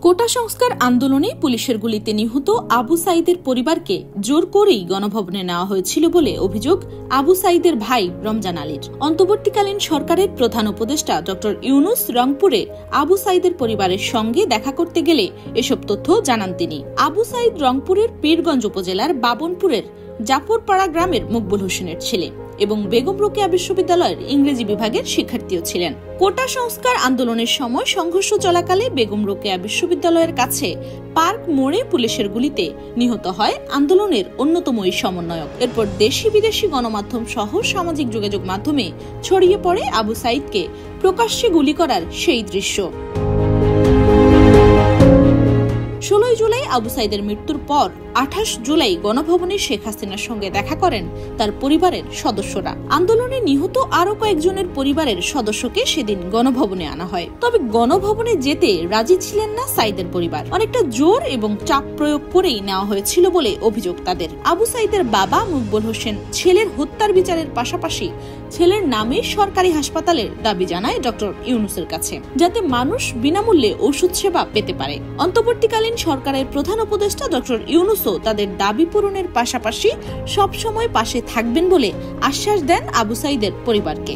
কোটা সংস্কার আন্দোলনে পুলিশের গুলিতে নিহত আবু সাইদের পরিবারকে জোর করেই গণভবনে নেওয়া হয়েছিল বলে অভিযোগ আবু সাইদের ভাই রমজান আলীর। অন্তর্বর্তীকালীন সরকারের প্রধান উপদেষ্টা ডক্টর ইউনুস রংপুরে আবু সাইদের পরিবারের সঙ্গে দেখা করতে গেলে এসব তথ্য জানান তিনি। আবু সাইদ রংপুরের পীরগঞ্জ উপজেলার বাবনপুরের জাফরপাড়া গ্রামের মকবুল হোসেনের ছেলে এবং বেগম রোকেয়া বিশ্ববিদ্যালয়ের ইংরেজি বিভাগের শিক্ষার্থীও ছিলেন। কোটা সংস্কার আন্দোলনের সময় সংঘর্ষ চলাকালে বেগম রোকেয়া বিশ্ববিদ্যালয়ের কাছে পার্ক মোড়ে পুলিশের গুলিতে নিহত হয় আন্দোলনের অন্যতম এই সমন্বয়ক। এরপর দেশি বিদেশি গণমাধ্যম সহ সামাজিক যোগাযোগ মাধ্যমে ছড়িয়ে পড়ে আবু সাইদকে প্রকাশ্যে গুলি করার সেই দৃশ্য। 16 জুলাই আবু সাইদের মৃত্যুর পর 28 জুলাই গণভবনে শেখ হাসিনার সঙ্গে দেখা করেন তার পরিবারের সদস্যরা। আন্দোলনে নিহত আরো কয়েকজনের পরিবারের সদস্যকে সেদিন গণভবনে আনা হয়। তবে গণভবনে যেতে রাজি ছিলেন না সাইদের পরিবার। অনেকটা জোর এবং চাপ প্রয়োগ করেই নেওয়া হয়েছিল বলে অভিযোগ তাদের। আবু সাইদের বাবা মকবুল হোসেন ছেলের হত্যার বিচারের পাশাপাশি ছেলের নামে সরকারি হাসপাতালের দাবি জানায় ডক্টর ইউনুসের কাছে, যাতে মানুষ বিনামূল্যে ওষুধ সেবা পেতে পারে। অন্তর্বর্তীকালীন সরকারের প্রধান উপদেষ্টা ডক্টর ইউনুসও তাদের দাবি পূরণের পাশাপাশি সবসময় পাশে থাকবেন বলে আশ্বাস দেন আবু সাইদের পরিবারকে।